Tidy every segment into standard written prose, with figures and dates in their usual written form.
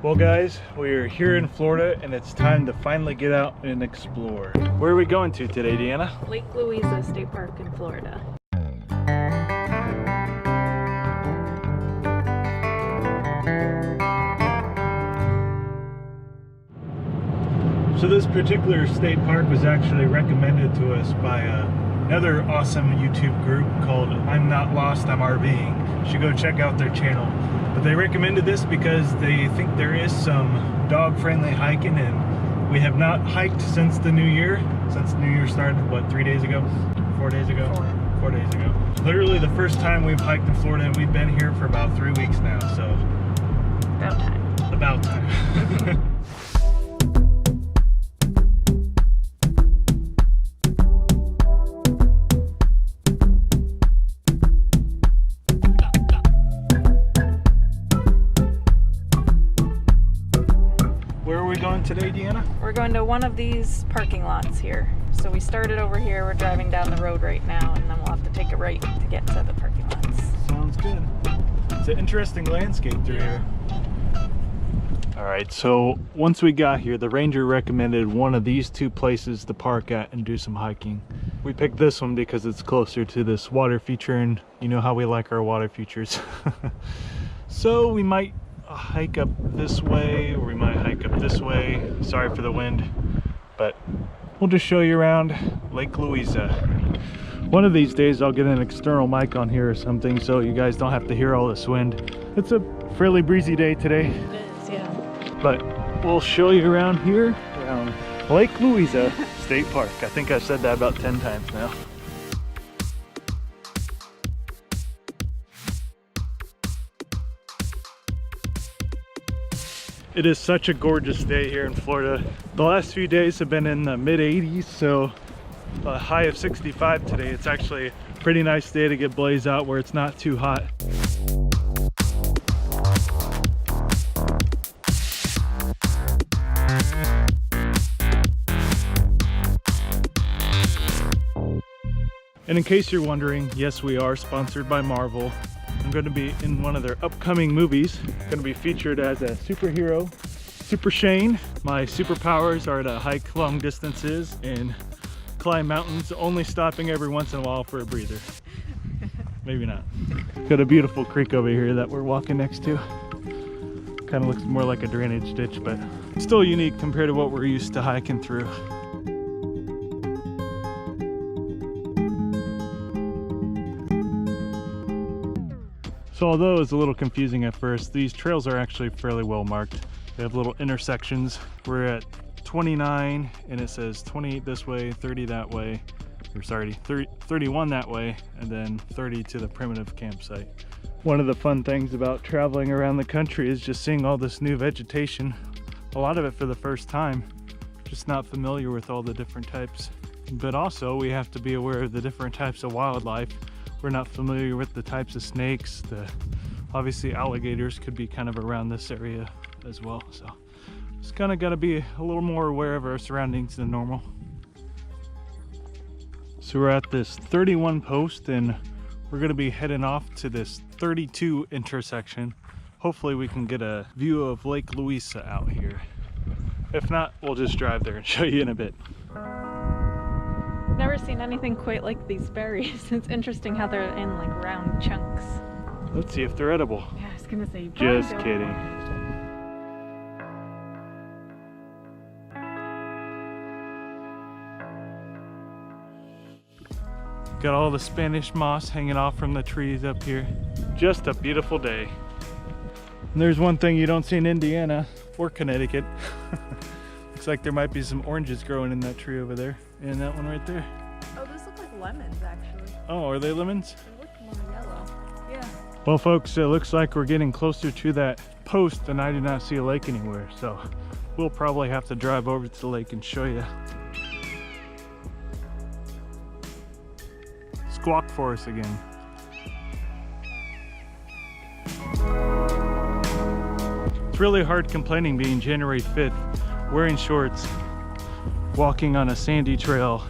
Well guys, we're here in Florida and it's time to finally get out and explore. Where are we going to today, Deanna? Lake Louisa State Park in Florida. So this particular state park was actually recommended to us by another awesome YouTube group called I'm Not Lost, I'm RVing. You should go check out their channel. But they recommended this because they think there is some dog-friendly hiking, and we have not hiked since the new year. Since New Year started, what, 3 days ago? 4 days ago? 4 days ago. Literally the first time we've hiked in Florida, and we've been here for about 3 weeks now, so. About time. About time. Today, Deanna? We're going to one of these parking lots here. So we started over here, we're driving down the road right now, and then we'll have to take a right to get to the parking lots. Sounds good. It's an interesting landscape through here. Alright, so once we got here, the ranger recommended one of these two places to park at and do some hiking. We picked this one because it's closer to this water feature, and you know how we like our water features. So we might hike up this way, or we might hike up this way. Sorry for the wind, but we'll just show you around Lake Louisa. One of these days I'll get an external mic on here or something so you guys don't have to hear all this wind. It's a fairly breezy day today. It is, yeah. But we'll show you around here, around Lake Louisa State Park. I think I've said that about 10 times now. It is such a gorgeous day here in Florida. The last few days have been in the mid 80s, so a high of 65 today. It's actually a pretty nice day to get blazed out where it's not too hot. And in case you're wondering, yes, we are sponsored by Marvel. I'm going to be in one of their upcoming movies. I'm going to be featured as a superhero, Super Shane. My superpowers are to hike long distances and climb mountains, only stopping every once in a while for a breather. Maybe not. Got a beautiful creek over here that we're walking next to. Kind of looks more like a drainage ditch, but still unique compared to what we're used to hiking through. So although it's a little confusing at first, these trails are actually fairly well marked. They have little intersections. We're at 29 and it says 28 this way, 30 that way, or sorry, 31 that way, and then 30 to the primitive campsite. One of the fun things about traveling around the country is just seeing all this new vegetation. A lot of it for the first time. Just not familiar with all the different types. But also we have to be aware of the different types of wildlife. We're not familiar with the types of snakes. Obviously alligators could be kind of around this area as well. So just kind of got to be a little more aware of our surroundings than normal. So we're at this 31 post and we're going to be heading off to this 32 intersection. Hopefully we can get a view of Lake Louisa out here. If not, we'll just drive there and show you in a bit. Never seen anything quite like these berries. It's interesting how they're in like round chunks. Let's see if they're edible. Yeah, I was gonna say. Just kidding. Got all the Spanish moss hanging off from the trees up here. Just a beautiful day. And there's one thing you don't see in Indiana or Connecticut. Looks like there might be some oranges growing in that tree over there. And that one right there. Oh, those look like lemons actually. Oh, are they lemons? They look more yellow. Yeah. Well folks, it looks like we're getting closer to that post and I do not see a lake anywhere. So we'll probably have to drive over to the lake and show you. Squawk for us again. It's really hard complaining being January 5th, wearing shorts, walking on a sandy trail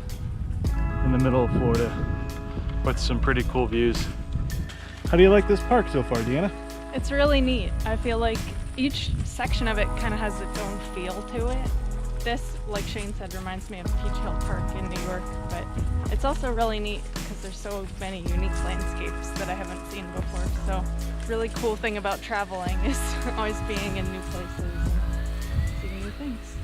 in the middle of Florida with some pretty cool views. How do you like this park so far, Deanna? It's really neat. I feel like each section of it kind of has its own feel to it. This, like Shane said, reminds me of Peach Hill Park in New York, but it's also really neat because there's so many unique landscapes that I haven't seen before. So really cool thing about traveling is always being in new places and seeing new things.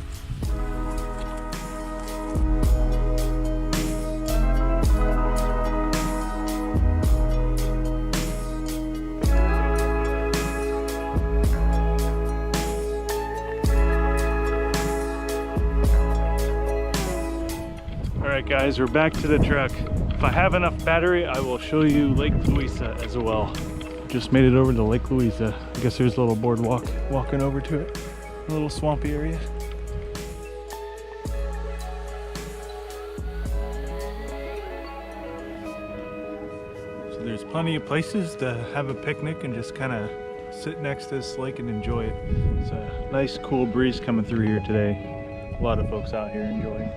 Alright guys, we're back to the truck. If I have enough battery, I will show you Lake Louisa as well. Just made it over to Lake Louisa. I guess there's a little boardwalk walking over to it. A little swampy area. So there's plenty of places to have a picnic and just kind of sit next to this lake and enjoy it. It's a nice cool breeze coming through here today. A lot of folks out here enjoying.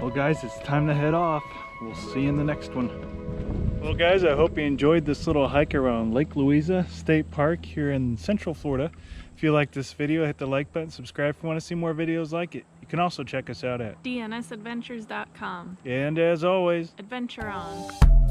Well guys, it's time to head off. We'll see you in the next one. Well guys, I hope you enjoyed this little hike around Lake Louisa State Park here in Central Florida. If you liked this video, hit the like button, subscribe if you want to see more videos like it. You can also check us out at DnSAdventures.com. And as always, Adventure on.